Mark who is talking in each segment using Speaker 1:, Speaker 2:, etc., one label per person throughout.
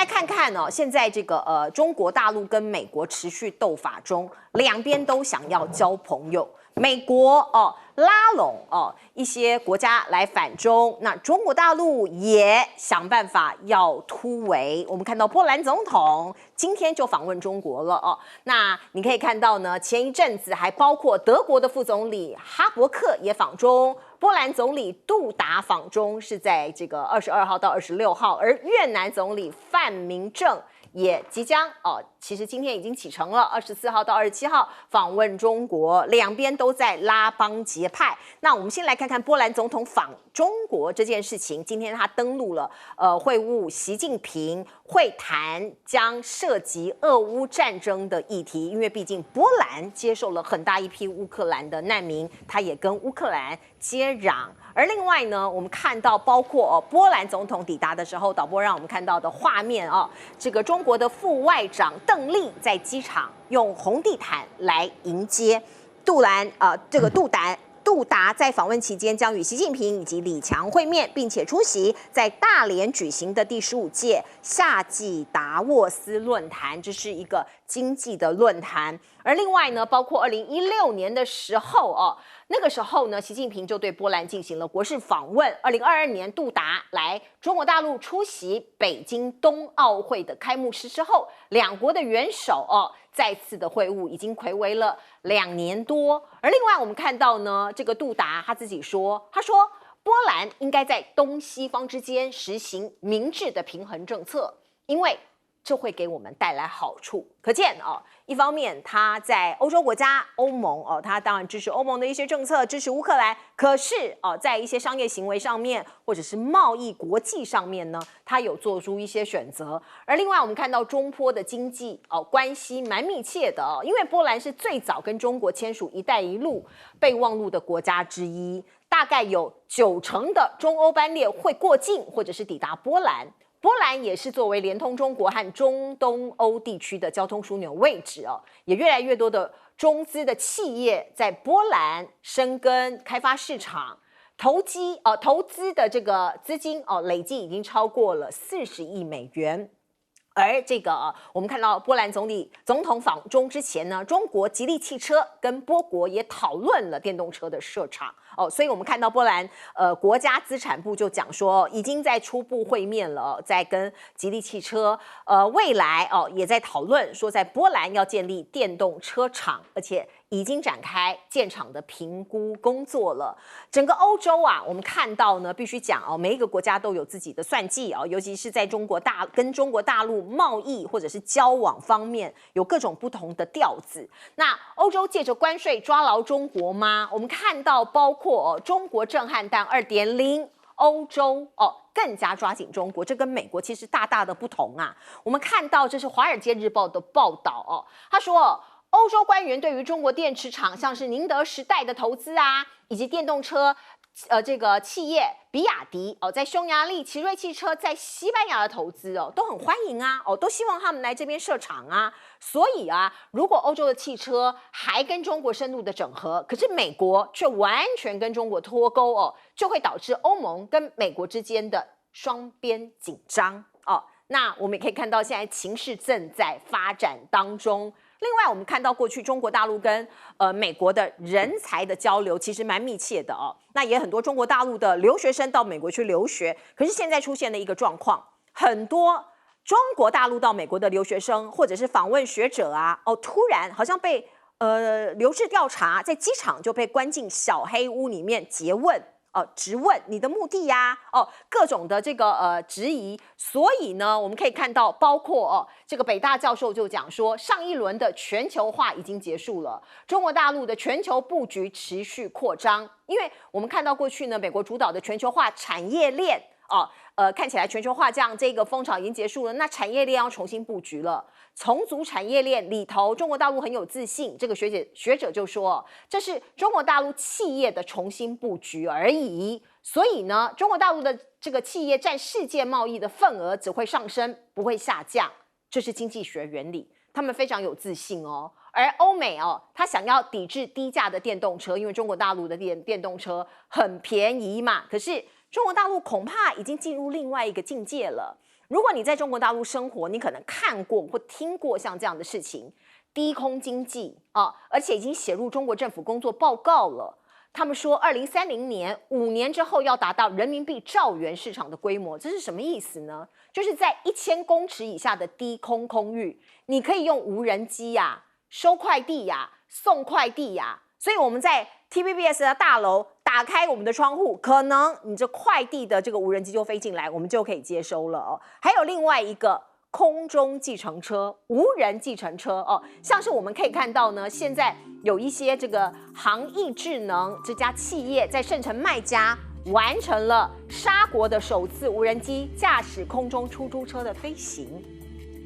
Speaker 1: 来看看哦，现在这个中国大陆跟美国持续斗法中，两边都想要交朋友。美国拉拢一些国家来反中，那中国大陆也想办法要突围。我们看到波兰总统今天就访问中国了哦。那你可以看到呢，前一阵子还包括德国的副总理哈伯克也访中。波兰总理杜达访中是在这个22号到26号，而越南总理范明正也即将其实今天已经启程了，24号到27号访问中国，两边都在拉帮结派。那我们先来看看波兰总统访中国这件事情，今天他登陆了会晤习近平，会谈将涉及俄乌战争的议题，因为毕竟波兰接受了很大一批乌克兰的难民，他也跟乌克兰接壤。而另外呢，我们看到包括波兰总统抵达的时候，导播让我们看到的画面这个中国的副外长邓丽在机场用红地毯来迎接杜达在访问期间将与习近平以及李强会面，并且出席在大连举行的第15届夏季达沃斯论坛，这是一个经济的论坛。而另外呢，包括2016年的时候那个时候呢，习近平就对波兰进行了国事访问。2022年，杜达来中国大陆出席北京冬奥会的开幕式之后，两国的元首再次的会晤，已经睽违了2年多。而另外我们看到呢，这个杜达他自己说，他说波兰应该在东西方之间实行明智的平衡政策，因为这会给我们带来好处。可见一方面他在欧洲国家欧盟他当然支持欧盟的一些政策，支持乌克兰，可是在一些商业行为上面或者是贸易国际上面呢，他有做出一些选择。而另外我们看到中波的经济关系蛮密切的因为波兰是最早跟中国签署一带一路备忘录的国家之一，大概有90%的中欧班列会过境或者是抵达波兰。波兰也是作为连通中国和中东欧地区的交通枢纽位置也越来越多的中资的企业在波兰深耕开发市场，投资的这个资金累计已经超过了40亿美元。而这个我们看到波兰总统访中之前呢，中国吉利汽车跟波国也讨论了电动车的设厂所以我们看到波兰国家资产部就讲说，已经在初步会面了在跟吉利汽车未来也在讨论说在波兰要建立电动车厂，而且已经展开建厂的评估工作了。整个欧洲我们看到呢，必须讲每一个国家都有自己的算计尤其是在跟中国大陆贸易或者是交往方面，有各种不同的调子。那欧洲借着关税抓牢中国吗？我们看到包括中国震撼弹 2.0， 欧洲更加抓紧中国，这跟美国其实大大的不同我们看到这是《华尔街日报》的报道他说欧洲官员对于中国电池厂像是宁德时代的投资以及电动车这个企业比亚迪在匈牙利，奇瑞汽车在西班牙的投资都很欢迎都希望他们来这边设厂所以如果欧洲的汽车还跟中国深度的整合，可是美国却完全跟中国脱钩就会导致欧盟跟美国之间的双边紧张那我们也可以看到现在情势正在发展当中。另外我们看到过去中国大陆跟美国的人才的交流其实蛮密切的那也很多中国大陆的留学生到美国去留学，可是现在出现了一个状况，很多中国大陆到美国的留学生或者是访问学者突然好像被留置调查，在机场就被关进小黑屋里面诘问质问你的目的各种的这个质疑。所以呢，我们可以看到包括这个北大教授就讲说，上一轮的全球化已经结束了，中国大陆的全球布局持续扩张。因为我们看到过去呢，美国主导的全球化产业链看起来全球化这个风潮已经结束了，那产业链要重新布局了。重组产业链里头，中国大陆很有自信。这个学者就说，这是中国大陆企业的重新布局而已。所以呢，中国大陆的这个企业占世界贸易的份额只会上升，不会下降，这是经济学原理。他们非常有自信而欧美他想要抵制低价的电动车，因为中国大陆的电动车很便宜嘛。可是中国大陆恐怕已经进入另外一个境界了。如果你在中国大陆生活，你可能看过或听过像这样的事情，低空经济啊，而且已经写入中国政府工作报告了。他们说，2030年5年之后要达到人民币兆元市场的规模，这是什么意思呢？就是在1000公尺以下的低空空域，你可以用无人机呀、收快递呀、送快递呀。所以我们在 TVBS 的大楼打开我们的窗户，可能你这快递的这个无人机就飞进来，我们就可以接收了哦。还有另外一个。空中计程车、无人计程车哦，像是我们可以看到呢，现在有一些这个航翼智能这家企业在圣城麦加完成了沙国的首次无人机驾驶空中出租车的飞行，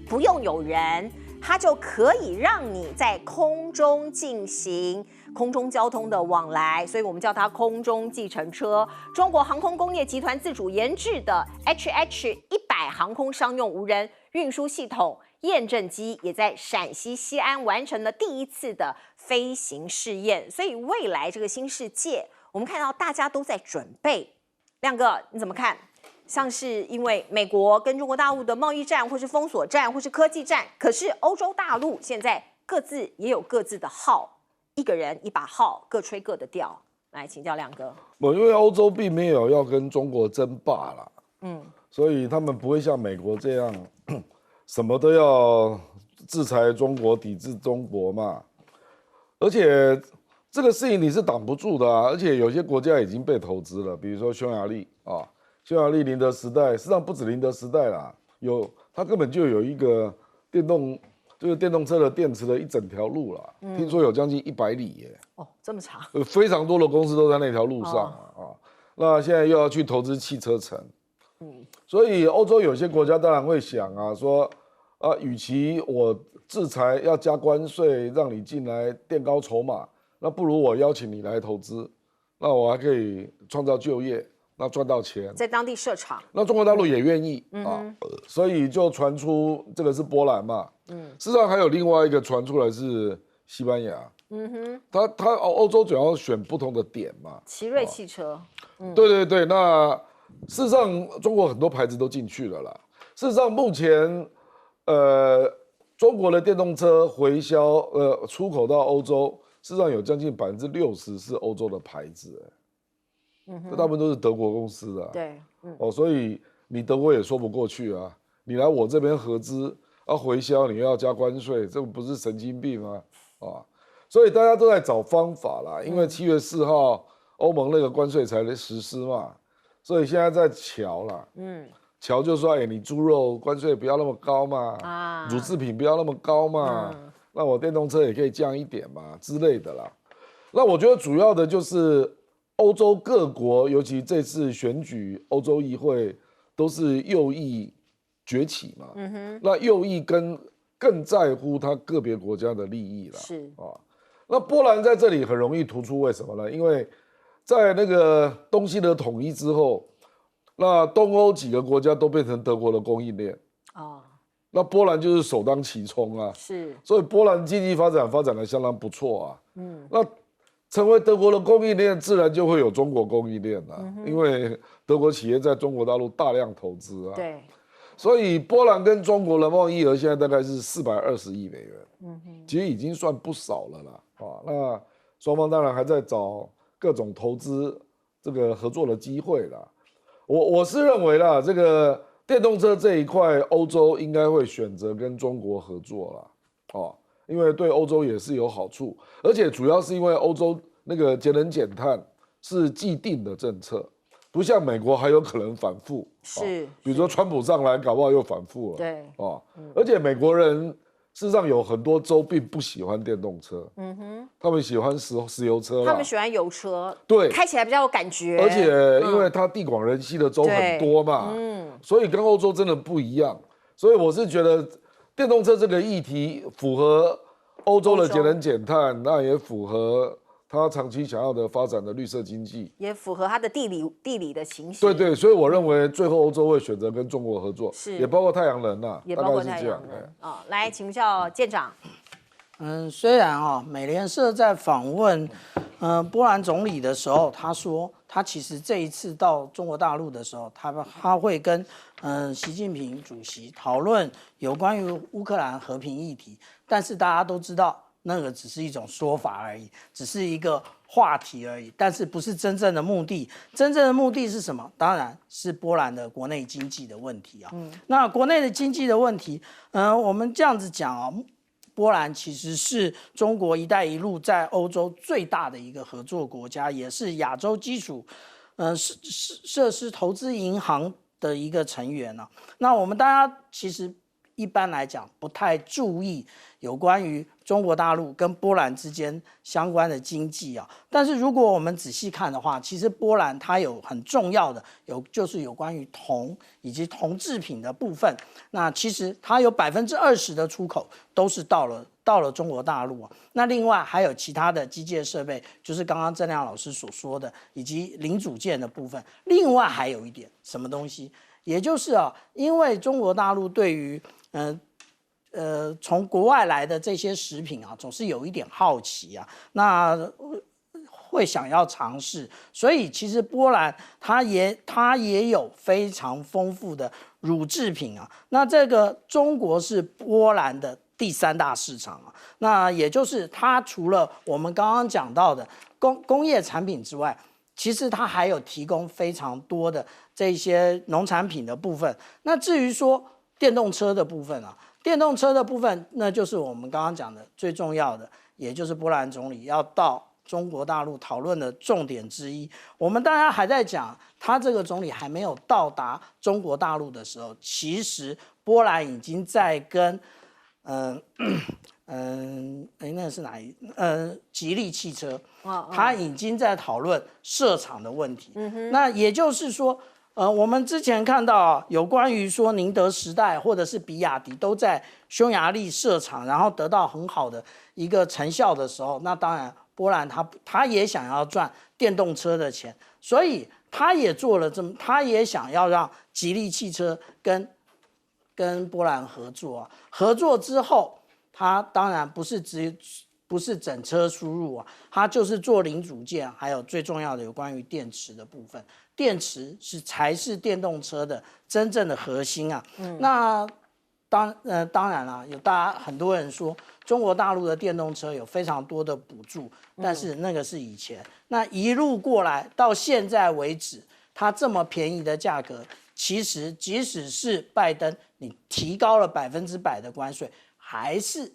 Speaker 1: 不用有人，它就可以让你在空中进行空中交通的往来，所以我们叫它空中计程车。中国航空工业集团自主研制的 HH100航空商用无人运输系统验证机也在陕西西安完成了第一次的飞行试验，所以未来这个新世界，我们看到大家都在准备。亮哥，你怎么看？像是因为美国跟中国大陆的贸易战，或是封锁战，或是科技战，可是欧洲大陆现在各自也有各自的号，一个人一把号，各吹各的调。来，请教亮哥。
Speaker 2: 因为欧洲并没有要跟中国争霸啦，所以他们不会像美国这样，什么都要制裁中国、抵制中国嘛。而且这个事情你是挡不住的啊，而且有些国家已经被投资了，比如说匈牙利啊，匈牙利宁德时代，实际上不止宁德时代啦，它根本就有一个电动车的电池的一整条路啦，听说有将近100里耶。
Speaker 1: 哦，这么长。
Speaker 2: 非常多的公司都在那条路上啊。那现在又要去投资汽车城，所以欧洲有些国家当然会想啊，说啊，与其我制裁要加关税让你进来垫高筹码，那不如我邀请你来投资，那我还可以创造就业，那赚到钱，
Speaker 1: 在当地设厂。那
Speaker 2: 中国大陆也愿意啊，所以就传出这个是波兰嘛，事实上还有另外一个传出来是西班牙。他欧洲主要选不同的点嘛，
Speaker 1: 奇瑞汽车，
Speaker 2: 对，那事实上中国很多牌子都进去了啦。事实上目前，中国的电动车回销，出口到欧洲，事实上有将近60%是欧洲的牌子，这大部分都是德国公司的，
Speaker 1: 对，
Speaker 2: 所以你德国也说不过去啊，你来我这边合资，回销你又要加关税，这不是神经病吗？所以大家都在找方法啦，因为7月4号欧盟那个关税才实施嘛，所以现在在瞧啦，瞧就说，你猪肉关税不要那么高嘛，乳制品不要那么高嘛，那我电动车也可以降一点嘛之类的啦。那我觉得主要的就是欧洲各国，尤其这次选举欧洲议会都是右翼崛起嘛，那右翼更在乎他个别国家的利益啦，
Speaker 1: 是啊。
Speaker 2: 那波兰在这里很容易突出，为什么呢？因为在那个东西的统一之后，那东欧几个国家都变成德国的供应链，那波兰就是首当其冲啊，
Speaker 1: 是，
Speaker 2: 所以波兰经济发展的相当不错啊，那成为德国的供应链，自然就会有中国供应链啊，因为德国企业在中国大陆大量投资啊，
Speaker 1: 对。
Speaker 2: 所以波兰跟中国的贸易额现在大概是420亿美元，其实已经算不少了啦。那双方当然还在找各种投资这个合作的机会啦。我是认为啦，这个电动车这一块，欧洲应该会选择跟中国合作啦，因为对欧洲也是有好处，而且主要是因为欧洲那个节能减碳是既定的政策。不像美国还有可能反复，
Speaker 1: 是，
Speaker 2: 比如说川普上来，搞不好又反复了，
Speaker 1: 对，
Speaker 2: 而且美国人事实上有很多州并不喜欢电动车，他们喜欢石油车，
Speaker 1: 他们喜欢油车，
Speaker 2: 对，
Speaker 1: 开起来比较有感觉，
Speaker 2: 而且因为它地广人稀的州很多嘛，所以跟欧洲真的不一样，所以我是觉得电动车这个议题符合欧洲的节能减碳，那也符合他长期想要的发展的绿色经济，
Speaker 1: 也符合他的地理的情形。
Speaker 2: 对，所以我认为最后欧洲会选择跟中国合作，
Speaker 1: 是，
Speaker 2: 也包括太阳能啊，
Speaker 1: 也包括太阳能来，请教舰长。
Speaker 3: 虽然美联社在访问波兰总理的时候，他说他其实这一次到中国大陆的时候，他会跟习近平主席讨论有关于乌克兰和平议题，但是大家都知道那个只是一种说法而已，只是一个话题而已，但是不是真正的目的。真正的目的是什么？当然是波兰的国内经济的问题啊。那国内的经济的问题，我们这样子讲啊。波兰其实是中国“一带一路”在欧洲最大的一个合作国家，也是亚洲基础设施投资银行的一个成员啊。那我们大家其实一般来讲不太注意有关于中国大陆跟波兰之间相关的经济啊，但是如果我们仔细看的话，其实波兰它有很重要的就是有关于铜以及铜制品的部分。那其实它有20%的出口都是到了中国大陆啊。那另外还有其他的机械设备，就是刚刚郑亮老师所说的，以及零组件的部分。另外还有一点什么东西，也就是因为中国大陆对于从国外来的这些食品啊，总是有一点好奇啊，那会想要尝试，所以其实波兰它也有非常丰富的乳制品啊。那这个中国是波兰的第3大市场啊，那也就是它除了我们刚刚讲到的工业产品之外，其实它还有提供非常多的这些农产品的部分。那至于说电动车的部分啊，电动车的部分，那就是我们刚刚讲的最重要的，也就是波兰总理要到中国大陆讨论的重点之一。我们大家还在讲，他这个总理还没有到达中国大陆的时候，其实波兰已经在跟那是哪一？吉利汽车，他已经在讨论设厂的问题。那也就是说，我们之前看到有关于说宁德时代或者是比亚迪都在匈牙利设厂，然后得到很好的一个成效的时候，那当然波兰他也想要赚电动车的钱，所以他也做了他也想要让吉利汽车跟波兰合作啊。合作之后，他当然不是整车输入啊，它就是做零组件，还有最重要的有关于电池的部分。电池才是电动车的真正的核心啊。那当然啦，很多人说中国大陆的电动车有非常多的补助，但是那个是以前。那一路过来到现在为止，它这么便宜的价格，其实即使是拜登你提高了100%的关税，还是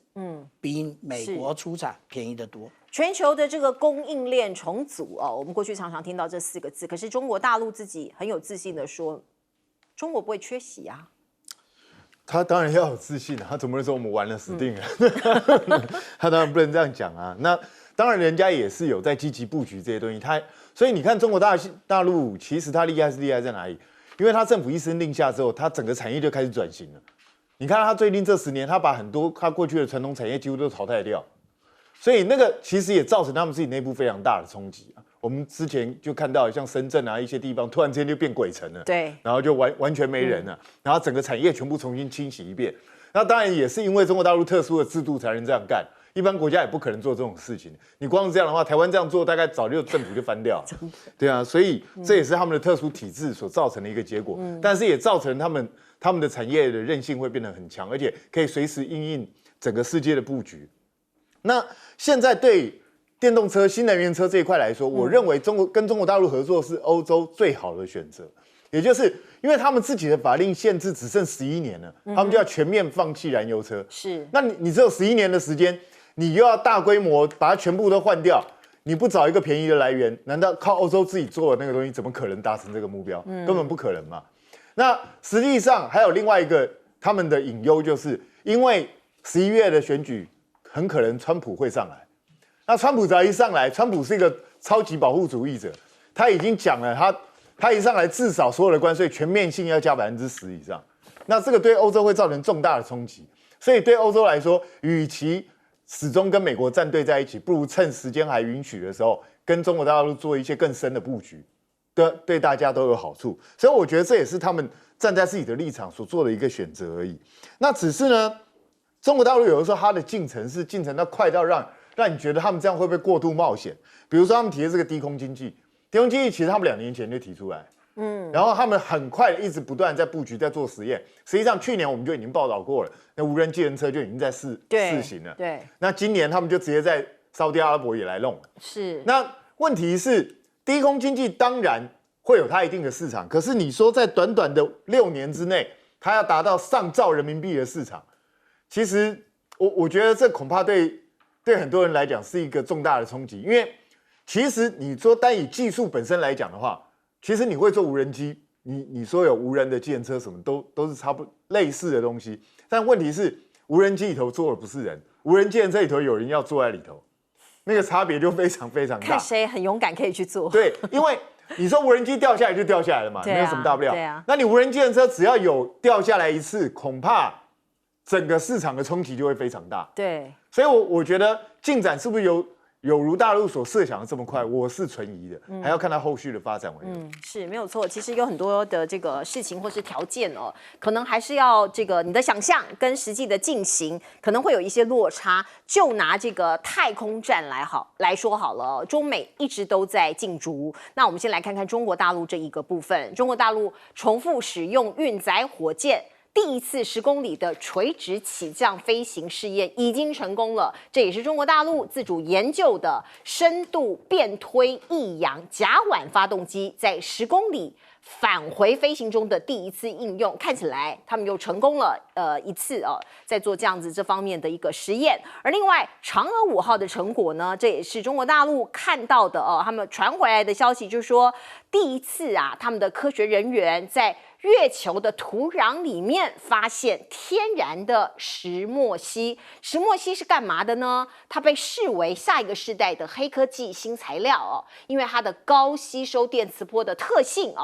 Speaker 3: 比美国出产便宜得多。
Speaker 1: 全球的这个供应链重组我们过去常常听到这4个字，可是中国大陆自己很有自信的说，中国不会缺席啊。
Speaker 4: 他当然要有自信啊，他怎么会说我们完了死定了？他当然不能这样讲啊。那当然人家也是有在积极布局这些东西，所以你看中国大陆其实它厉害是厉害在哪里？因为它政府一声令下之后，它整个产业就开始转型了。你看他最近这10年，他把很多他过去的传统产业几乎都淘汰掉，所以那个其实也造成他们自己内部非常大的冲击啊。我们之前就看到像深圳啊一些地方，突然之间就变鬼城了，
Speaker 1: 对，
Speaker 4: 然后就完全没人了，然后整个产业全部重新清洗一遍。那当然也是因为中国大陆特殊的制度才能这样干，一般国家也不可能做这种事情。你光是这样的话，台湾这样做，大概早就政府就翻掉了。对啊，所以这也是他们的特殊体制所造成的一个结果。但是也造成他们的产业的韧性会变得很强，而且可以随时因应整个世界的布局。那现在对电动车、新能源车这一块来说，我认为跟中国大陆合作是欧洲最好的选择。也就是因为他们自己的法令限制只剩11年了，他们就要全面放弃燃油车。
Speaker 1: 是，
Speaker 4: 那你只有11年的时间，你又要大规模把它全部都换掉，你不找一个便宜的来源，难道靠欧洲自己做的那个东西，怎么可能达成这个目标？根本不可能嘛。那实际上还有另外一个他们的隐忧，就是因为11月的选举很可能川普会上来。那川普只要一上来，川普是一个超级保护主义者，他已经讲了，他一上来至少所有的关税全面性要加10%以上，那这个对欧洲会造成重大的冲击。所以对欧洲来说，与其始终跟美国站队在一起，不如趁时间还允许的时候，跟中国大陆做一些更深的布局，对大家都有好处。所以我觉得这也是他们站在自己的立场所做的一个选择而已。那只是呢，中国大陆有的时候它的进程到快到让让你觉得他们这样会不会过度冒险？比如说他们提的这个低空经济，低空经济其实他们2年前就提出来，然后他们很快一直不断在布局，在做实验。实际上去年我们就已经报道过了，那无人计程车就已经在试行了。
Speaker 1: 对，
Speaker 4: 那今年他们就直接在沙特阿拉伯也来弄了。
Speaker 1: 是。
Speaker 4: 那问题是，低空经济当然会有它一定的市场，可是你说在短短的6年之内，它要达到上兆人民币的市场，其实我觉得这恐怕对很多人来讲是一个重大的冲击，因为其实你说单以技术本身来讲的话，其实你会做无人机，你说有无人的计程车什么都是差不类似的东西，但问题是无人机里头坐的不是人，无人计程车里头有人要坐在里头，那个差别就非常非常大。
Speaker 1: 看谁很勇敢可以去做。
Speaker 4: 对，因为你说无人机掉下来就掉下来了嘛，没有什么大不了。
Speaker 1: 对啊。
Speaker 4: 那你无人计程车只要有掉下来一次，恐怕整个市场的冲击就会非常大。
Speaker 1: 对。
Speaker 4: 所以我觉得进展是不是有如大陆所设想的这么快，我是存疑的，还要看它后续的发展为何。
Speaker 1: 是没有错。其实有很多的这个事情或是条件哦，可能还是要这个你的想象跟实际的进行可能会有一些落差。就拿这个太空站来说好了，中美一直都在竞逐。那我们先来看看中国大陆这一个部分，中国大陆重复使用运载火箭。第一次10公里的垂直起降飞行试验已经成功了，这也是中国大陆自主研究的深度变推翼扬甲烷发动机在10公里返回飞行中的第一次应用。看起来他们又成功了一次在做这样子这方面的一个实验。而另外嫦娥5号的成果呢，这也是中国大陆看到的他们传回来的消息，就是说第一次他们的科学人员在月球的土壤里面发现天然的石墨烯。石墨烯是干嘛的呢？它被视为下一个世代的黑科技新材料因为它的高吸收电磁波的特性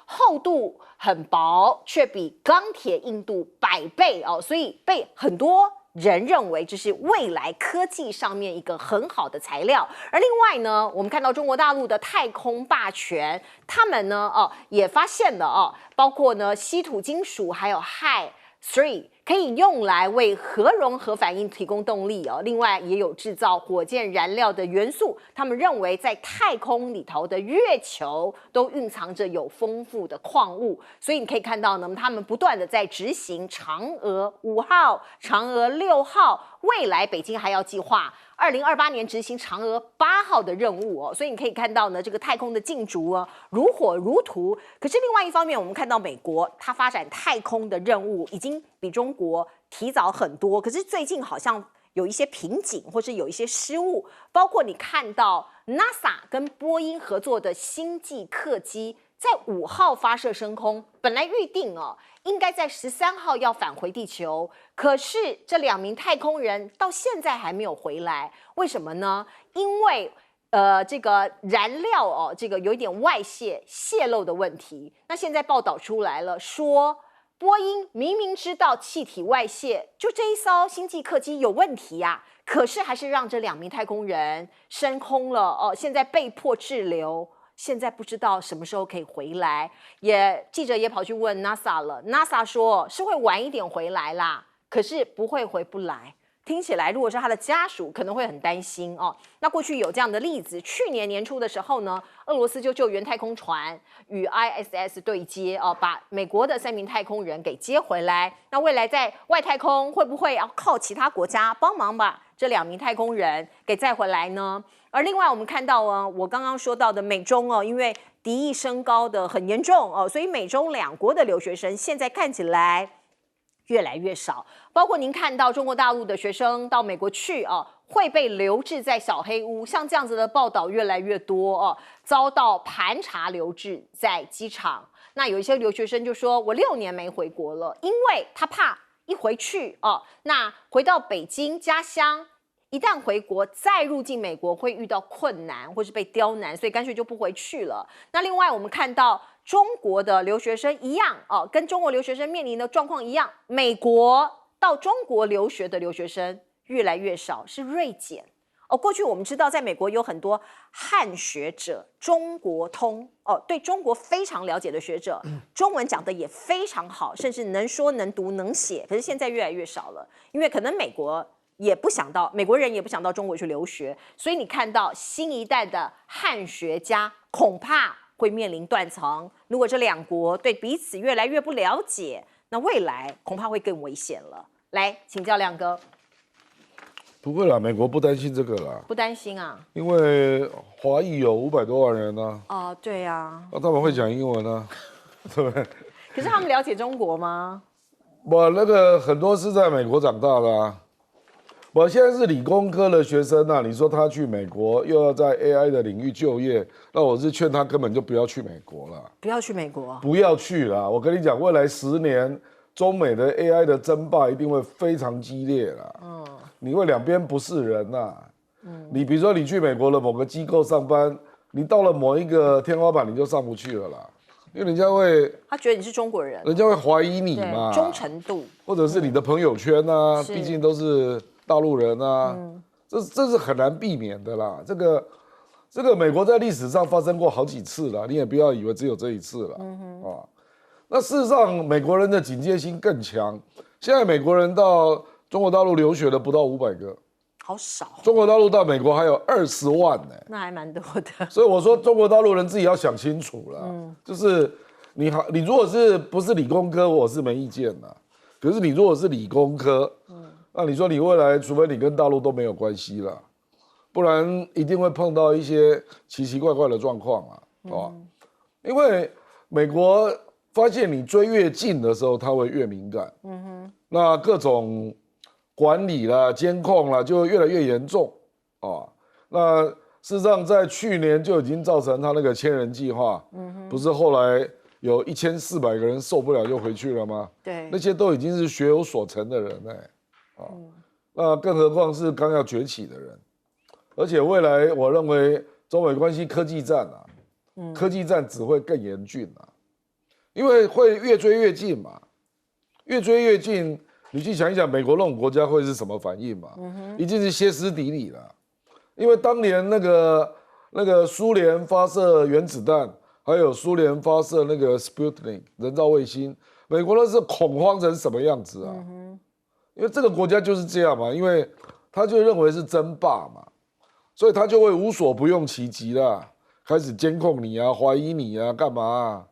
Speaker 1: 厚度很薄，却比钢铁硬度100倍所以被很多人认为这是未来科技上面一个很好的材料。而另外呢，我们看到中国大陆的太空霸权，他们呢也发现了包括呢稀土金属还有氦可以用来为核融合反应提供动力另外也有制造火箭燃料的元素。他们认为在太空里头的月球都蕴藏着有丰富的矿物，所以你可以看到呢，他们不断的在执行嫦娥5号、嫦娥6号，未来北京还要计划2028年执行嫦娥8号的任务所以你可以看到呢，这个太空的竞逐如火如荼。可是另外一方面，我们看到美国它发展太空的任务已经比中国提早很多，可是最近好像有一些瓶颈或是有一些失误，包括你看到 NASA 跟波音合作的星际客机在5号发射升空，本来预定应该在13号要返回地球，可是这2名太空人到现在还没有回来，为什么呢？因为这个燃料这个有一点外泄泄漏的问题。那现在报道出来了，说波音明明知道气体外泄，就这一艘星际客机有问题可是还是让这2名太空人升空了现在被迫滞留。现在不知道什么时候可以回来，记者也跑去问 NASA 了 ，NASA 说是会晚一点回来啦，可是不会回不来。听起来，如果是他的家属，可能会很担心那过去有这样的例子，去年年初的时候呢，俄罗斯就救援太空船与 ISS 对接把美国的3名太空人给接回来。那未来在外太空会不会要靠其他国家帮忙把这2名太空人给载回来呢？而另外我们看到我刚刚说到的美中因为敌意升高的很严重所以美中2国的留学生现在看起来越来越少。包括您看到中国大陆的学生到美国去会被留置在小黑屋，像这样子的报道越来越多遭到盘查留置在机场。那有一些留学生就说，我6年没回国了，因为他怕一回去那回到北京家乡，一旦回国再入境美国会遇到困难或是被刁难，所以干脆就不回去了。那另外我们看到中国的留学生一样跟中国留学生面临的状况一样，美国到中国留学的留学生越来越少，是锐减过去我们知道在美国有很多汉学者、中国通对中国非常了解的学者，中文讲的也非常好，甚至能说能读能写，可是现在越来越少了，因为可能美国也不想到，美国人也不想到中国去留学，所以你看到新一代的汉学家恐怕会面临断层。如果这两国对彼此越来越不了解，那未来恐怕会更危险了。来，请教亮哥。
Speaker 2: 不会啦，美国不担心这个啦，
Speaker 1: 不担心啊？
Speaker 2: 因为华裔有500多万人呢、
Speaker 1: 哦，对啊。
Speaker 2: 那他们会讲英文呢、对不对？
Speaker 1: 可是他们了解中国吗？
Speaker 2: 我那个很多是在美国长大的啊。我现在是理工科的学生啊，你说他去美国又要在 AI 的领域就业，那我是劝他根本就不要去美国了，
Speaker 1: 不要去美国。
Speaker 2: 不要去啦。我跟你讲，未来10年中美的 AI 的争霸一定会非常激烈啦。你会两边不是人呐。你比如说你去美国的某个机构上班，你到了某一个天花板你就上不去了啦，因为人家会，
Speaker 1: 他觉得你是中国人，
Speaker 2: 人家会怀疑你嘛，
Speaker 1: 忠诚度，
Speaker 2: 或者是你的朋友圈啊，
Speaker 1: 是
Speaker 2: 毕竟都是大陆人啊，这是很难避免的啦。这个美国在历史上发生过好几次了，你也不要以为只有这一次了啊。那事实上，美国人的警戒心更强。现在美国人到中国大陆留学的不到500个，
Speaker 1: 好少，
Speaker 2: 中国大陆到美国还有20万呢、
Speaker 1: 那还蛮多的。
Speaker 2: 所以我说，中国大陆人自己要想清楚了。就是你如果是不是理工科，我是没意见的。可是你如果是理工科，那你说你未来，除非你跟大陆都没有关系了，不然一定会碰到一些奇奇怪怪的状况啊，因为美国发现你追越近的时候，它会越敏感。那各种管理啦、监控啦，就会越来越严重啊。那事实上，在去年就已经造成他那个千人计划，不是后来有1400个人受不了就回去了吗？
Speaker 1: 对，
Speaker 2: 那些都已经是学有所成的人那更何况是刚要崛起的人。而且未来我认为中美关系科技战科技战只会更严峻因为会越追越近嘛，越追越近，你去想一想，美国那种国家会是什么反应嘛？一定是歇斯底里了。因为当年那个苏联发射原子弹，还有苏联发射那个 Sputnik 人造卫星，美国那是恐慌成什么样子啊？因为这个国家就是这样嘛，因为他就认为是争霸嘛，所以他就会无所不用其极啦，开始监控你啊，怀疑你啊，干嘛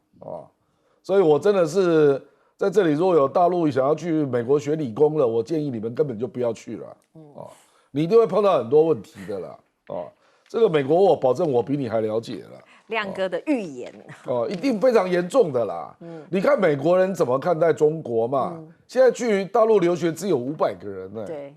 Speaker 2: 所以我真的是在这里，如果有大陆想要去美国学理工的，我建议你们根本就不要去了你一定会碰到很多问题的啦这个美国我保证我比你还了解了。
Speaker 1: 亮哥的预言
Speaker 2: 一定非常严重的啦。你看美国人怎么看待中国嘛？现在去大陆留学只有500个人呢。
Speaker 1: 对，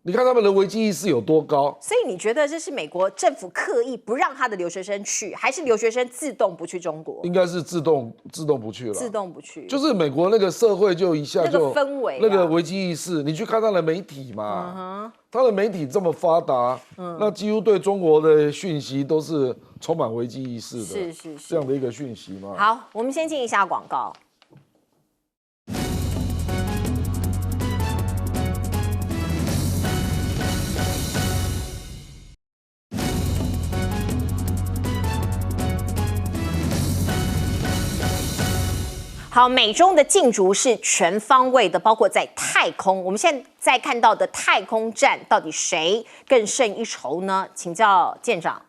Speaker 2: 你看他们的危机意识有多高？
Speaker 1: 所以你觉得这是美国政府刻意不让他的留学生去，还是留学生自动不去中国？
Speaker 2: 应该是自动不去了。
Speaker 1: 自动不去，
Speaker 2: 就是美国那个社会就一下就
Speaker 1: 那个氛围
Speaker 2: 那个危机意识，你去看他的媒体嘛，他的媒体这么发达，那几乎对中国的讯息都是充满危机意识的，
Speaker 1: 是
Speaker 2: 这样的一个讯息嘛。
Speaker 1: 好，我们先进一下广告。好，美中的竞逐是全方位的，包括在太空。我们现在看到的太空战，到底谁更胜一筹呢？请教舰长。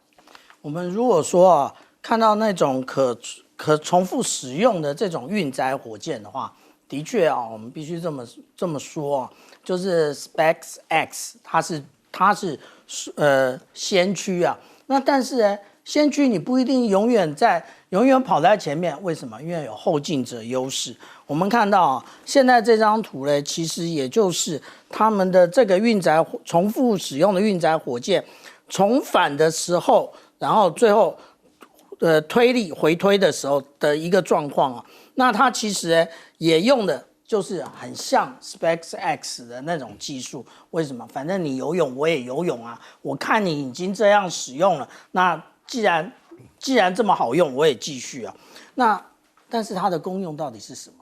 Speaker 3: 我们如果说看到那种可重复使用的这种运载火箭的话，的确我们必须这么说就是 SpaceX 它是先驱那但是呢，先驱你不一定永远跑在前面，为什么？因为有后进者优势。我们看到现在这张图呢，其实也就是他们的这个重复使用的运载火箭重返的时候，然后最后推力回推的时候的一个状况那它其实也用的就是很像 SpaceX 的那种技术。为什么？反正你游泳我也游泳我看你已经这样使用了，那既然这么好用，我也继续但是它的功用到底是什么？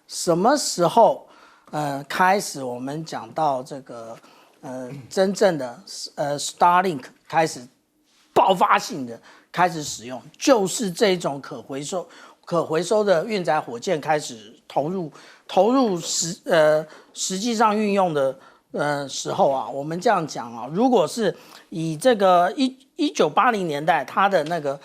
Speaker 3: 什么时候开始我们讲到这个真正的Starlink 开始爆发性的开始使用，就是这种可回收的运载火箭开始投入实际上运用的时候啊，我们这样讲啊，如果是以这个1980年代它的那个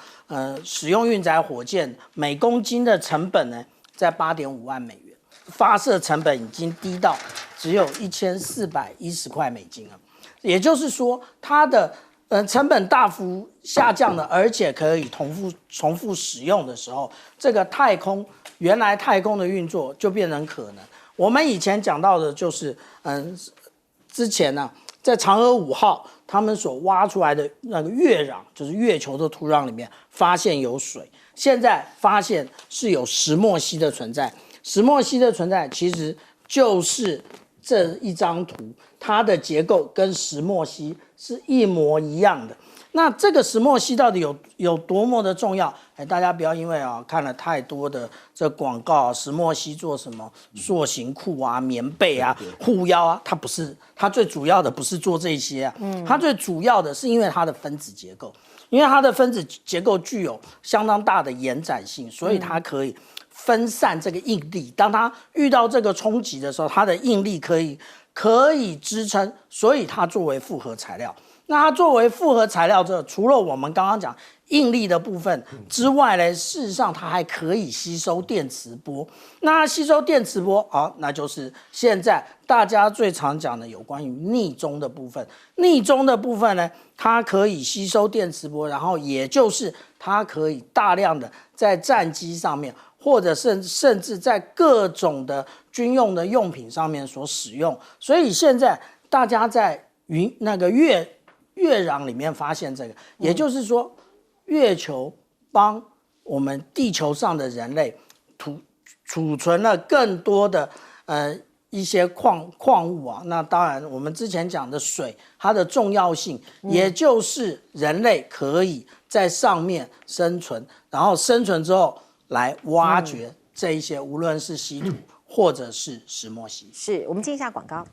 Speaker 3: 使用运载火箭每公斤的成本呢，在8.5万美元，发射成本已经低到只有1410块美金了，也就是说它的成本大幅下降了，而且可以重复使用的时候，这个原来太空的运作就变成可能。我们以前讲到的就是之前呢，在嫦娥5号他们所挖出来的那个月壤，就是月球的土壤里面发现有水，现在发现是有石墨烯的存在。石墨烯的存在其实就是这一张图，它的结构跟石墨烯是一模一样的。那这个石墨烯到底有多么的重要？大家不要因为看了太多的这广告，石墨烯做什么塑形裤啊、棉被啊、护腰啊，它最主要的不是做这些啊，它最主要的是因为它的分子结构，因为它的分子结构具有相当大的延展性，所以它可以分散这个应力。当它遇到这个冲击的时候，它的应力可以支撑，所以它作为复合材料。那它作为复合材料之后，除了我们刚刚讲应力的部分之外呢，事实上它还可以吸收电磁波。那它吸收电磁波，那就是现在大家最常讲的有关于逆中的部分。逆中的部分呢，它可以吸收电磁波，然后也就是它可以大量的在战机上面，或者甚至在各种的军用的用品上面所使用。所以现在大家在月壤里面发现这个，也就是说，月球帮我们地球上的人类储存了更多的一些矿物啊。那当然，我们之前讲的水，它的重要性，也就是人类可以在上面生存，然后生存之后来挖掘这一些，无论是稀土或者是石墨烯。
Speaker 1: 是我们进一下广告。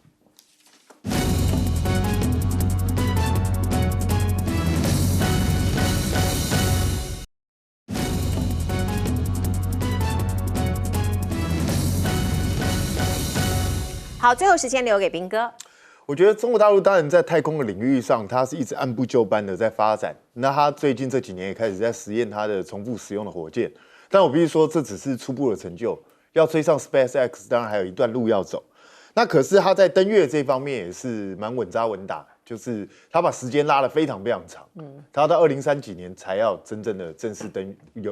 Speaker 1: 好，最后时间留给彬哥。
Speaker 4: 我觉得中国大陆当然在太空的领域上，它是一直按部就班的在发展。那它最近这几年也开始在实验它的重复使用的火箭。但我必须说，这只是初步的成就，要追上 SpaceX， 当然还有一段路要走。那可是它在登月这方面也是蛮稳扎稳打，就是它把时间拉得非常非常长。它到2030几年才要真正的正式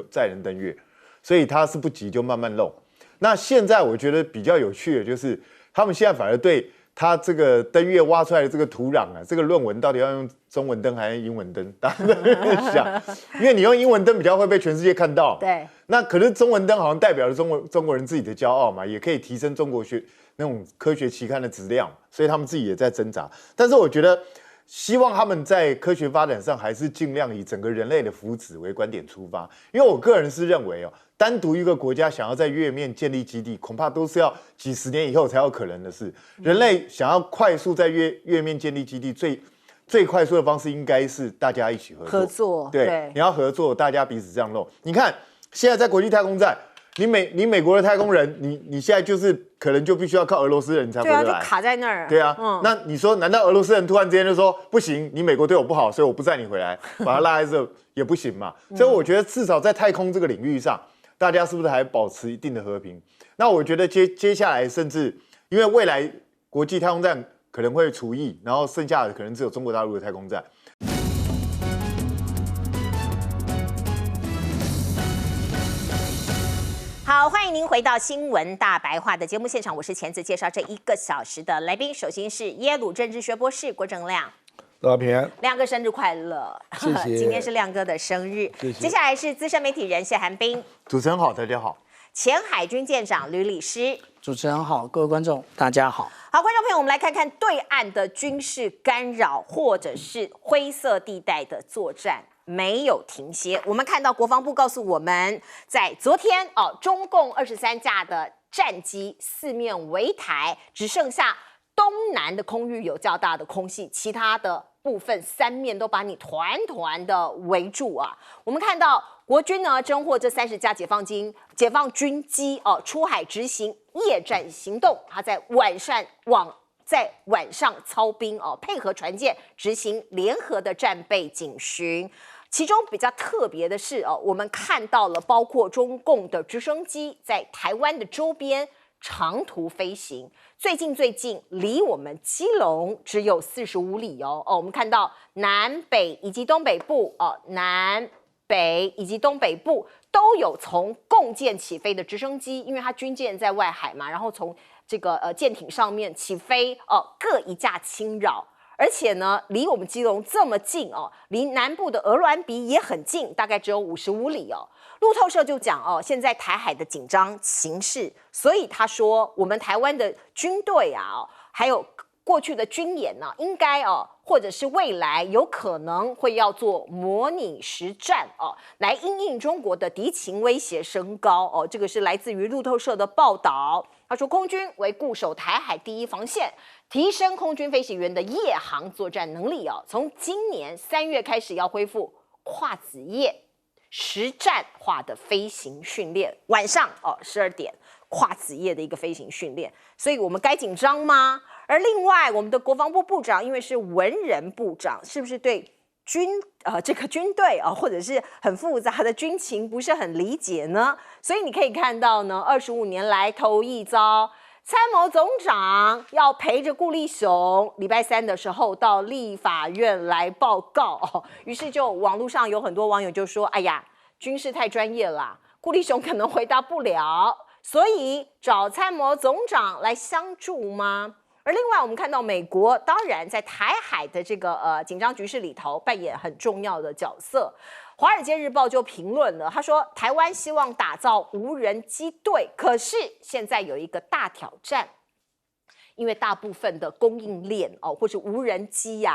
Speaker 4: 载人登月，所以它是不急就慢慢弄。那现在我觉得比较有趣的就是，他们现在反而对他这个登月挖出来的这个土壤啊，这个论文到底要用中文登还是英文登？大家都在想，因为你用英文登比较会被全世界看到。
Speaker 1: 对。
Speaker 4: 那可是中文登好像代表了中国人自己的骄傲嘛，也可以提升中国那种科学期刊的质量，所以他们自己也在挣扎。但是我觉得，希望他们在科学发展上还是尽量以整个人类的福祉为观点出发，因为我个人是认为单独一个国家想要在月面建立基地，恐怕都是要几十年以后才有可能的事。人类想要快速在月面建立基地，最快速的方式应该是大家一起合作。对，你要合作，大家彼此这样弄。你看，现在在国际太空站，你美国的太空人，你现在就是可能就必须要靠俄罗斯人才回得来。
Speaker 1: 对啊，就卡在那儿。
Speaker 4: 对啊，那你说，难道俄罗斯人突然之间就说不行，你美国对我不好，所以我不载你回来，把他拉在这也不行嘛？所以我觉得至少在太空这个领域上，大家是不是还保持一定的和平？那我觉得接下来甚至因为未来国际太空站可能会除役，然后剩下的可能只有中国大陆的太空站。
Speaker 1: 好，欢迎您回到新闻大白话的节目现场，我是钳子，介绍这1个小时的来宾。首先是耶鲁政治学博士郭正亮，
Speaker 2: 大家平安，
Speaker 1: 亮哥生日快乐！
Speaker 2: 谢谢。
Speaker 1: 今天是亮哥的生日。
Speaker 2: 谢谢。
Speaker 1: 接下来是资深媒体人谢寒冰，
Speaker 4: 主持人好，大家好。
Speaker 1: 前海军舰长吕礼诗，
Speaker 3: 主持人好，各位观众大家好。
Speaker 1: 好，观众朋友，我们来看看对岸的军事干扰或者是灰色地带的作战没有停歇。我们看到国防部告诉我们，在昨天中共23架的战机四面围台，只剩下东南的空域有较大的空隙，其他的部分3面都把你团团的围住啊。我们看到国军呢侦获这30架解放军机出海执行夜战行动，它在晚上往在晚上操兵哦，配合船舰执行联合的战备警巡。其中比较特别的是我们看到了包括中共的直升机在台湾的周边长途飞行，最近离我们基隆只有45里哦。我们看到南北以及东北部南北以及东北部都有从共建起飞的直升机，因为它军舰在外海嘛，然后从这个舰艇上面起飞各一架侵扰。而且呢，离我们基隆这么近离南部的鹅銮鼻也很近，大概只有55里哦。路透社就讲现在台海的紧张情势，所以他说我们台湾的军队还有过去的军演呢，应该或者是未来有可能会要做模拟实战来因应中国的敌情威胁升高这个是来自于路透社的报道。他说，空军为固守台海第一防线，提升空军飞行员的夜航作战能力从今年3月开始要恢复跨子夜实战化的飞行训练，晚上12点跨子夜的一个飞行训练，所以我们该紧张吗？而另外，我们的国防部部长因为是文人部长，是不是对这个军队或者是很复杂的军情不是很理解呢？所以你可以看到呢，25年来头一遭，参谋总长要陪着顾立雄，礼拜3的时候到立法院来报告于是就网络上有很多网友就说：“哎呀，军事太专业了，顾立雄可能回答不了，所以找参谋总长来相助吗？”而另外，我们看到美国当然在台海的这个紧张局势里头扮演很重要的角色。《华尔街日报》就评论了，他说台湾希望打造无人机队，可是现在有一个大挑战，因为大部分的供应链或是无人机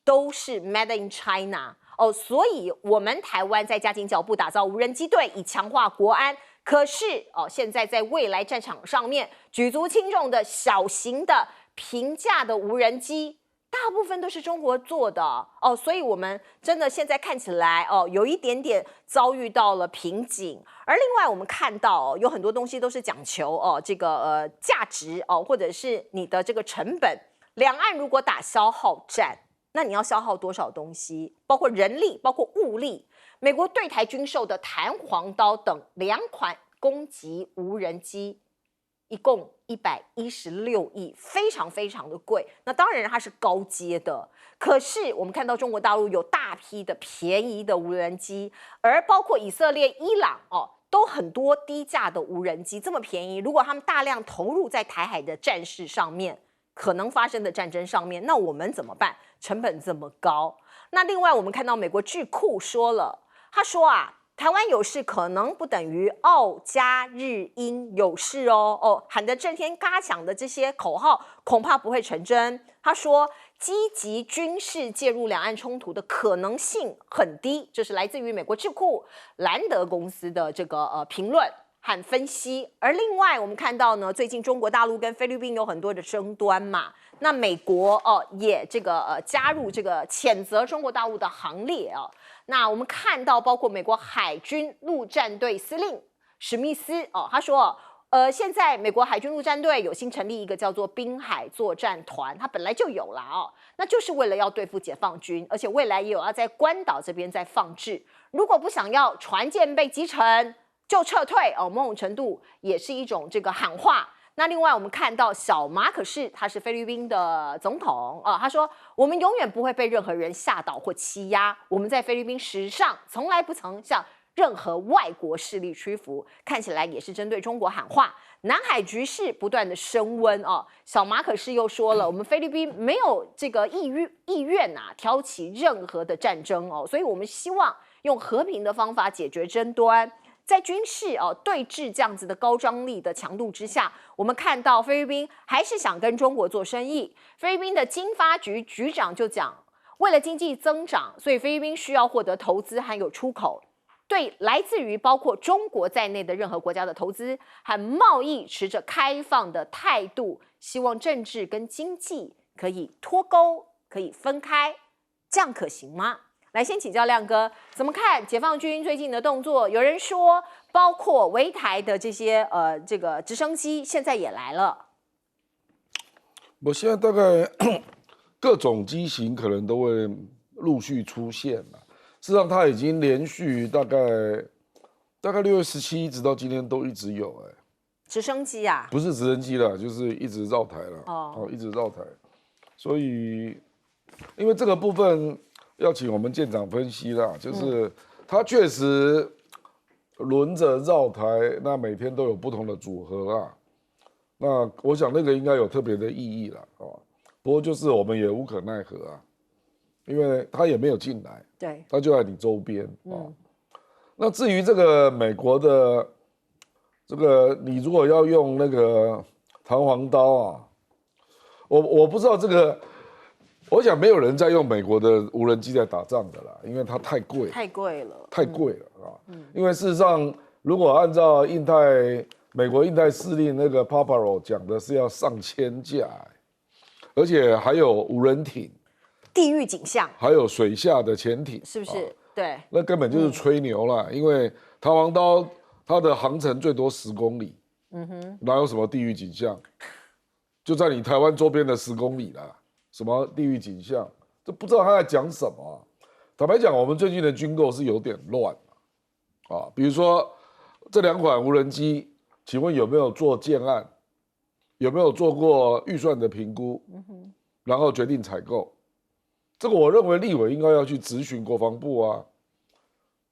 Speaker 1: 都是 Made in China 所以我们台湾在加紧脚步打造无人机队，以强化国安。可是现在在未来战场上面，举足轻重的小型的平价的无人机，大部分都是中国做的所以我们真的现在看起来有一点点遭遇到了瓶颈。而另外我们看到有很多东西都是讲求这个价值或者是你的这个成本。两岸如果打消耗战，那你要消耗多少东西？包括人力，包括物力。美国对台军售的弹簧刀等2款攻击无人机，一共116亿，非常非常的贵。那当然它是高阶的，可是我们看到中国大陆有大批的便宜的无人机，而包括以色列、伊朗都很多低价的无人机，这么便宜，如果他们大量投入在台海的战事上面，可能发生的战争上面，那我们怎么办？成本这么高。那另外我们看到美国智库说了，他说台湾有事可能不等于澳加日英有事喊得震天嘎响的这些口号恐怕不会成真。他说积极军事介入两岸冲突的可能性很低，这是来自于美国智库兰德公司的这个评论和分析。而另外我们看到呢，最近中国大陆跟菲律宾有很多的争端嘛，那美国也这个加入这个谴责中国大陆的行列那我们看到包括美国海军陆战队司令史密斯他说现在美国海军陆战队有新成立一个叫做滨海作战团，它本来就有了那就是为了要对付解放军，而且未来也有要在关岛这边再放置，如果不想要船舰被击沉就撤退某种程度也是一种这个喊话。那另外我们看到小马可仕，他是菲律宾的总统他说我们永远不会被任何人吓倒或欺压，我们在菲律宾史上从来不曾向任何外国势力屈服，看起来也是针对中国喊话。南海局势不断的升温小马可仕又说了，我们菲律宾没有这个意愿挑起任何的战争所以我们希望用和平的方法解决争端。在军事对峙这样子的高张力的强度之下，我们看到菲律宾还是想跟中国做生意。菲律宾的经发局局长就讲，为了经济增长，所以菲律宾需要获得投资还有出口，对来自于包括中国在内的任何国家的投资和贸易持着开放的态度，希望政治跟经济可以脱钩，可以分开，这样可行吗？来，先请教亮哥，怎么看解放军最近的动作？有人说，包括围台的这些这个直升机，现在也来了。
Speaker 2: 我现在大概各种机型可能都会陆续出现了。事实上，它已经连续大概6月17一直到今天都一直有
Speaker 1: 直升机啊，
Speaker 2: 不是直升机了，就是一直绕台了。哦，一直绕台。所以，因为这个部分要请我们舰长分析啦，就是它确实轮着绕台，那每天都有不同的组合啊。那我想那个应该有特别的意义了哦。不过就是我们也无可奈何啊，因为他也没有进来，
Speaker 1: 对，
Speaker 2: 他就在你周边哦。那至于这个美国的这个，你如果要用那个弹簧刀啊，我不知道这个，我想没有人在用美国的无人机在打仗的啦，因为它太贵，
Speaker 1: 太贵了，
Speaker 2: 太贵了啊。因为事实上，如果按照美国印太司令那个 Paparo 讲的是要上千架，而且还有无人艇、
Speaker 1: 地狱景象，
Speaker 2: 还有水下的潜艇，
Speaker 1: 是不是？对，
Speaker 2: 那根本就是吹牛啦。因为弹簧刀它的航程最多10公里，哪有什么地狱景象？就在你台湾周边的10公里啦，什么地狱景象？这不知道他在讲什么啊。坦白讲，我们最近的军购是有点乱啊。比如说这2款无人机。请问有没有做建案？有没有做过预算的评估？然后决定采购？这个我认为立委应该要去质询国防部啊，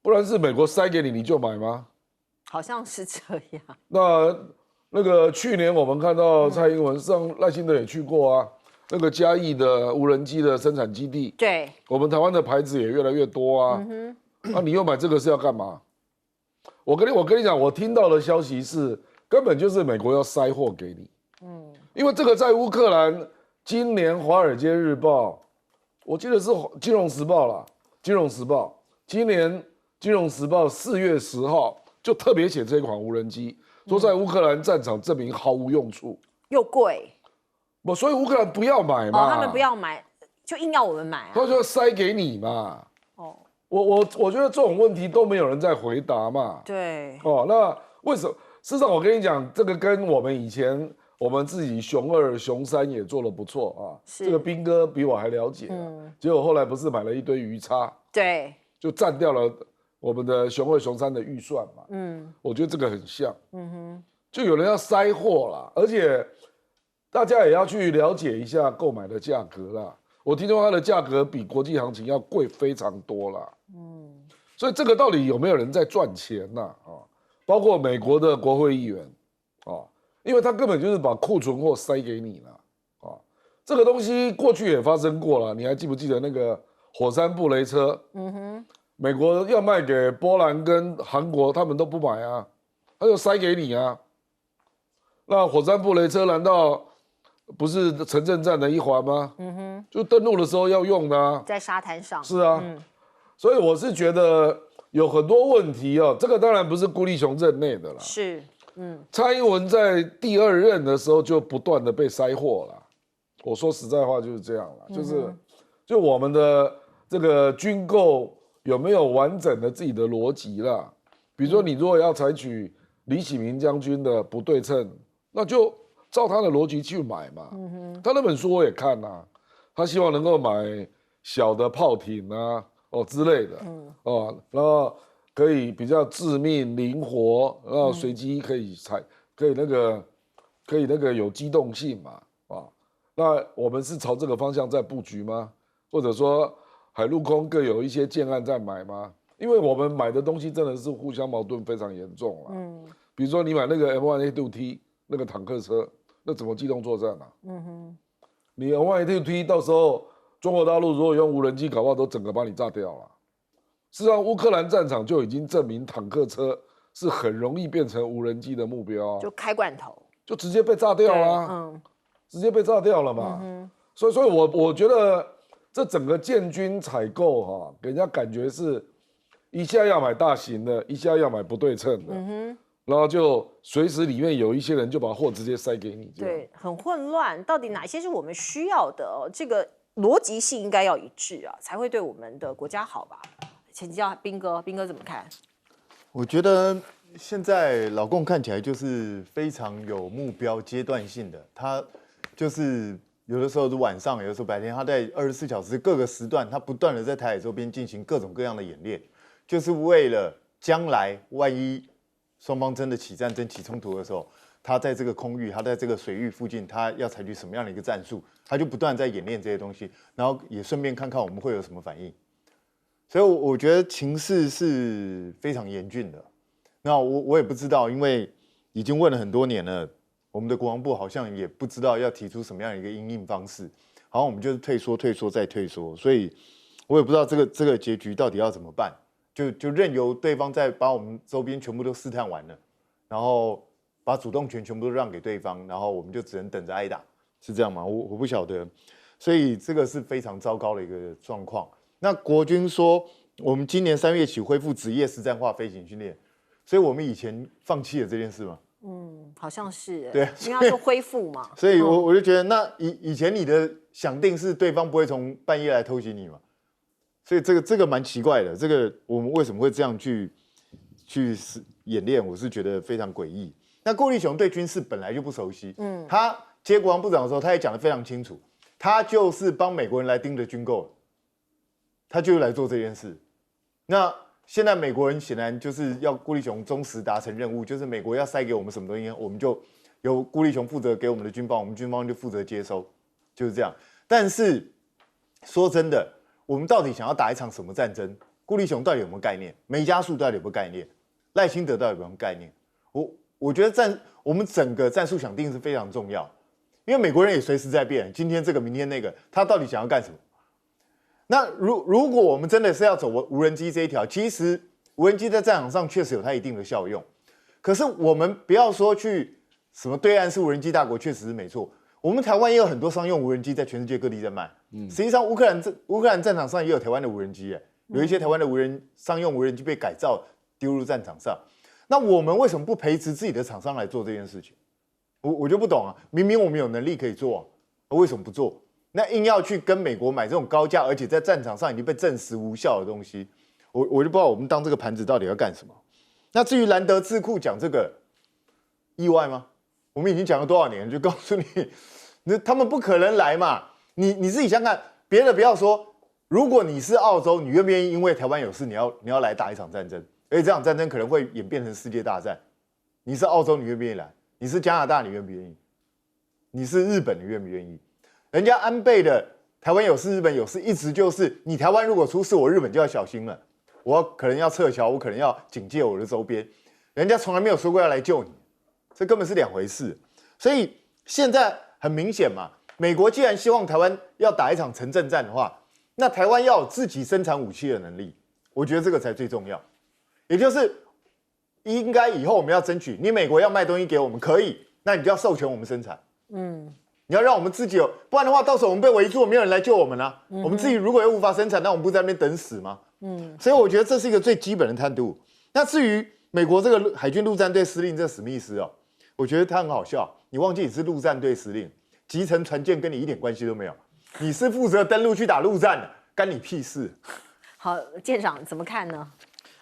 Speaker 2: 不然是美国塞给你你就买吗？
Speaker 1: 好像是这样。
Speaker 2: 那个去年我们看到蔡英文上赖清德也去过啊，那个嘉义的无人机的生产基地，
Speaker 1: 对，
Speaker 2: 我们台湾的牌子也越来越多啊。你又买这个是要干嘛？我跟你讲，我听到的消息是，根本就是美国要塞货给你。因为这个在乌克兰，今年《华尔街日报》，我记得是《金融时报》啦，《金融时报》今年《金融时报》4月10号就特别写这款无人机，说在乌克兰战场证明毫无用处，
Speaker 1: 又贵。
Speaker 2: 所以乌克兰不要买嘛。
Speaker 1: 他们不要买，就硬要我们买啊。
Speaker 2: 他就要塞给你嘛。我觉得这种问题都没有人在回答嘛。
Speaker 1: 对。
Speaker 2: 那为什么？事实上，我跟你讲，这个跟我们以前我们自己熊2、熊3也做得不错啊。这个兵哥比我还了解结果后来不是买了一堆鱼叉，
Speaker 1: 对，
Speaker 2: 就占掉了我们的熊2、熊3的预算嘛。我觉得这个很像。就有人要塞货啦，而且大家也要去了解一下购买的价格啦。我听说它的价格比国际行情要贵非常多啦。所以这个到底有没有人在赚钱呐？包括美国的国会议员因为他根本就是把库存货塞给你了这个东西过去也发生过了，你还记不记得那个火山布雷车？美国要卖给波兰跟韩国，他们都不买啊，他就塞给你啊。那火山布雷车难道不是城镇战的一环吗？就登陆的时候要用的啊，
Speaker 1: 在沙滩上。
Speaker 2: 是啊。所以我是觉得有很多问题这个当然不是孤立雄镇内的啦。
Speaker 1: 是，
Speaker 2: 蔡英文在第2任的时候就不断的被塞货了。我说实在话就是这样了，就我们的这个军购有没有完整的自己的逻辑啦？比如说你如果要采取李启明将军的不对称，那就照他的逻辑去买嘛。他那本书我也看啦，他希望能够买小的炮艇啊。之类的，然后可以比较致命、灵活，然后随机可以那个有机动性嘛，那我们是朝这个方向在布局吗？或者说海陆空各有一些建案在买吗？因为我们买的东西真的是互相矛盾非常严重了。比如说你买那个 M1A2T 那个坦克车，那怎么机动作战啊？你 M1A2T 到时候。中国大陆如果用无人机，搞不好都整个把你炸掉了。事实上，乌克兰战场就已经证明坦克车是很容易变成无人机的目标
Speaker 1: 就开罐头，
Speaker 2: 就直接被炸掉了。直接被炸掉了嘛。所以我觉得这整个建军采购给人家感觉是一下要买大型的，一下要买不对称的。然后就随时里面有一些人就把货直接塞给你。
Speaker 1: 对，很混乱。到底哪些是我们需要的？这个。逻辑性应该要一致啊，才会对我们的国家好吧？请教兵哥怎么看？
Speaker 4: 我觉得现在老共看起来就是非常有目标、阶段性的，他就是有的时候是晚上，有的时候白天，他在24小时各个时段，他不断的在台海周边进行各种各样的演练，就是为了将来万一双方真的起战争、起冲突的时候，他在这个空域，他在这个水域附近，他要采取什么样的一个战术，他就不断在演练这些东西，然后也顺便看看我们会有什么反应。所以我觉得情势是非常严峻的。那我也不知道，因为已经问了很多年了，我们的国防部好像也不知道要提出什么样的一个因应方式，好像我们就是退缩、退缩再退缩，所以我也不知道这个结局到底要怎么办，就任由对方再把我们周边全部都试探完了，然后把主动权全部都让给对方，然后我们就只能等着挨打，是这样吗？我不晓得，所以这个是非常糟糕的一个状况。那国军说，我们今年3月起恢复职业实战化飞行训练，所以我们以前放弃了这件事吗？
Speaker 1: 好像是，
Speaker 4: 对，
Speaker 1: 因为要说恢复嘛。
Speaker 4: 所以我就觉得，那以前你的想定是对方不会从半夜来偷袭你嘛？所以这个蛮奇怪的，这个我们为什么会这样去演练？我是觉得非常诡异。那顾立雄对军事本来就不熟悉，他接国防部长的时候，他也讲得非常清楚，他就是帮美国人来盯着军购，他就来做这件事。那现在美国人显然就是要顾立雄忠实达成任务，就是美国要塞给我们什么东西，我们就由顾立雄负责给我们的军方，我们军方就负责接收，就是这样。但是说真的，我们到底想要打一场什么战争？顾立雄到底有没有概念？梅家树到底有没有概念？赖清德到底有没有概念？我觉得我们整个战术想定是非常重要，因为美国人也随时在变，今天这个，明天那个，他到底想要干什么？那如果我们真的是要走无人机这一条，其实无人机在战场上确实有它一定的效用，可是我们不要说去什么对岸是无人机大国，确实是没错。我们台湾也有很多商用无人机在全世界各地在卖，实际上乌克兰战场上也有台湾的无人机，有一些台湾的商用无人机被改造丢入战场上。那我们为什么不培植自己的厂商来做这件事情？我就不懂啊！明明我们有能力可以做，为什么不做？那硬要去跟美国买这种高价，而且在战场上已经被证实无效的东西，我就不知道我们当这个盘子到底要干什么。那至于兰德智库讲这个，意外吗？我们已经讲了多少年，就告诉你，他们不可能来嘛。你自己想想看，别的不要说，如果你是澳洲，你愿不愿意因为台湾有事，你要来打一场战争，而且这场战争可能会演变成世界大战？你是澳洲，你愿不愿意来？你是加拿大，你愿不愿意？你是日本，你愿不愿意？人家安倍的台湾有事，日本有事，一直就是你台湾如果出事，我日本就要小心了，我可能要撤侨，我可能要警戒我的周边。人家从来没有说过要来救你，这根本是两回事。所以现在很明显嘛，美国既然希望台湾要打一场城镇战的话，那台湾要有自己生产武器的能力，我觉得这个才最重要。也就是应该以后我们要争取，你美国要卖东西给我们可以，那你就要授权我们生产。你要让我们自己有，不然的话，到时候我们被围住，没有人来救我们啊。我们自己如果又无法生产，那我们不在那边等死吗？所以我觉得这是一个最基本的态度。那至于美国这个海军陆战队司令这史密斯哦，我觉得他很好笑。你忘记你是陆战队司令，集成船舰跟你一点关系都没有，你是负责登陆去打陆战的，干你屁事。
Speaker 1: 好，舰长怎么看呢？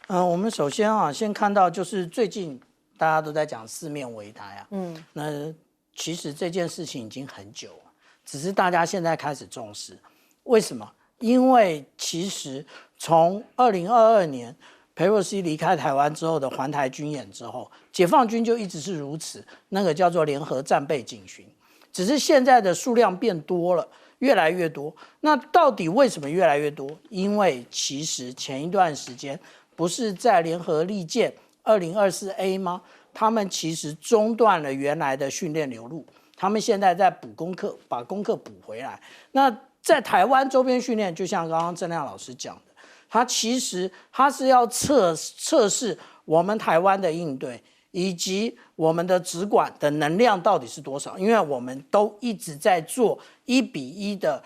Speaker 3: 我们首先先看到就是最近大家都在讲四面围台那其实这件事情已经很久了，只是大家现在开始重视。为什么？因为其实从2022年裴洛西离开台湾之后的环台军演之后，解放军就一直是如此，那个叫做联合战备警巡，只是现在的数量变多了，越来越多。那到底为什么越来越多？因为其实前一段时间不是在联合利剑2024A 吗？他们其实中断了原来的训练流入，他们现在在补功课，把功课补回来。那在台湾周边训练，就像刚刚郑亮老师讲的，他其实他是要测试我们台湾的应对，以及我们的直管的能量到底是多少。因为我们都一直在做1:1的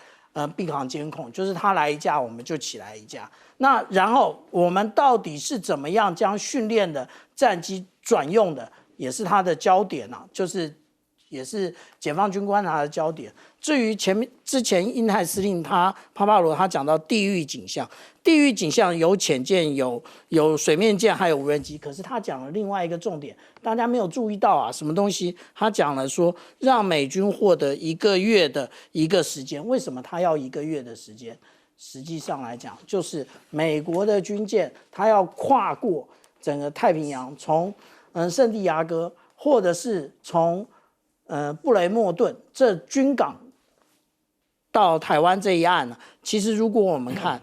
Speaker 3: 并航监控，就是他来一架我们就起来一架。那然后我们到底是怎么样将训练的战机转用的，也是它的焦点就是也是解放军观察的焦点。至于之前印太司令帕帕罗他讲到地狱景象，地狱景象有潜舰、有水面舰，还有无人机。可是他讲了另外一个重点，大家没有注意到啊，什么东西？他讲了说让美军获得1个月的一个时间。为什么他要1个月的时间？实际上来讲，就是美国的军舰它要跨过整个太平洋，从圣地亚哥，或者是从布雷默顿这军港到台湾这一岸呢，其实如果我们看，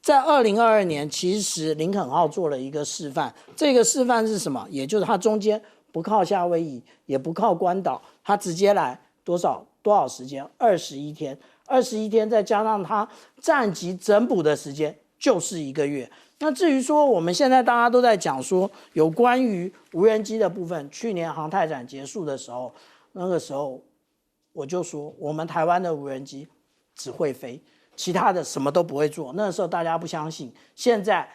Speaker 3: 在2022年，其实林肯号做了一个示范。这个示范是什么？也就是它中间不靠夏威夷，也不靠关岛，它直接来多少时间？21天，21天再加上它战机整补的时间，就是1个月。那至于说我们现在大家都在讲说有关于无人机的部分，去年航太展结束的时候，那个时候我就说我们台湾的无人机只会飞，其他的什么都不会做。那时候大家不相信，现在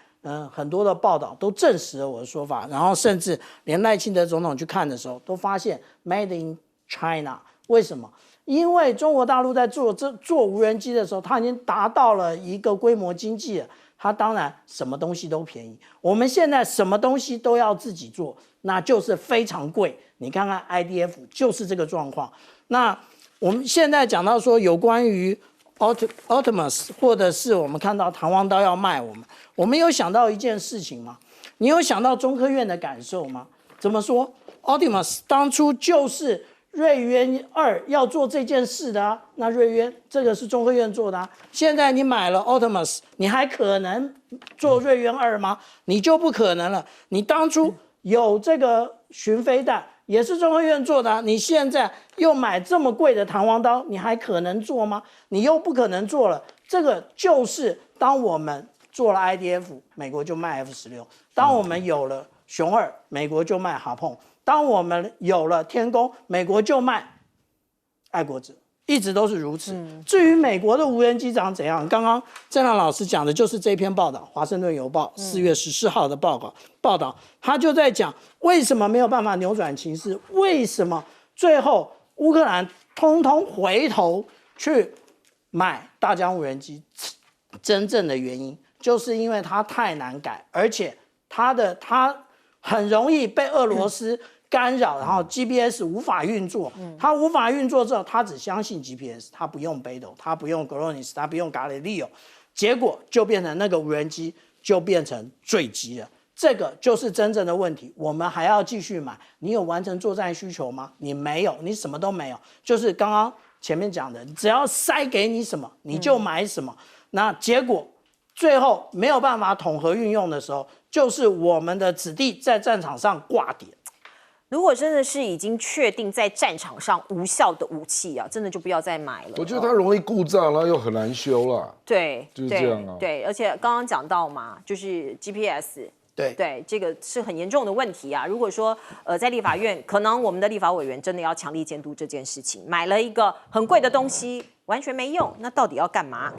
Speaker 3: 很多的报道都证实了我的说法，然后甚至连赖清德总统去看的时候，都发现 Made in China。为什么？因为中国大陆在做无人机的时候，它已经达到了一个规模经济了，它当然什么东西都便宜。我们现在什么东西都要自己做，那就是非常贵。你看看 IDF 就是这个状况。那我们现在讲到说有关于 Optimus， 或者是我们看到弹簧刀要卖我们有想到一件事情吗？你有想到中科院的感受吗？怎么说 ？Optimus 当初就是瑞渊2要做这件事的啊，那瑞渊这个是中科院做的啊。现在你买了 Optimus， 你还可能做瑞渊2吗？你就不可能了。你当初有这个巡飞弹，也是中科院做的啊。你现在又买这么贵的弹簧刀，你还可能做吗？你又不可能做了。这个就是当我们做了 IDF， 美国就卖 F-16；当我们有了熊2，美国就卖哈碰。当我们有了天宫，美国就卖爱国者，一直都是如此。至于美国的无人机长怎样，刚刚郑亮老师讲的就是这篇报道，《华盛顿邮报》4月14号的报道，他就在讲为什么没有办法扭转情势，为什么最后乌克兰通通回头去买大疆无人机，真正的原因就是因为它太难改，而且它很容易被俄罗斯干扰，然后 GPS 无法运作。它无法运作之后，它只相信 GPS， 它不用北斗，它不用 Gronis， 它不用 Galileo， 结果就变成那个无人机就变成坠机了。这个就是真正的问题。我们还要继续买，你有完成作战需求吗？你没有，你什么都没有。就是刚刚前面讲的，只要塞给你什么，你就买什么。那结果最后没有办法统合运用的时候，就是我们的子弟在战场上挂点。
Speaker 1: 如果真的是已经确定在战场上无效的武器啊，真的就不要再买了。
Speaker 2: 我觉得它容易故障，然后又很难修啦。
Speaker 1: 对，
Speaker 2: 就是这样啊。
Speaker 1: 对，而且刚刚讲到嘛，就是 GPS。对，这个是很严重的问题啊！如果说在立法院，可能我们的立法委员真的要强力监督这件事情，买了一个很贵的东西完全没用，那到底要干嘛？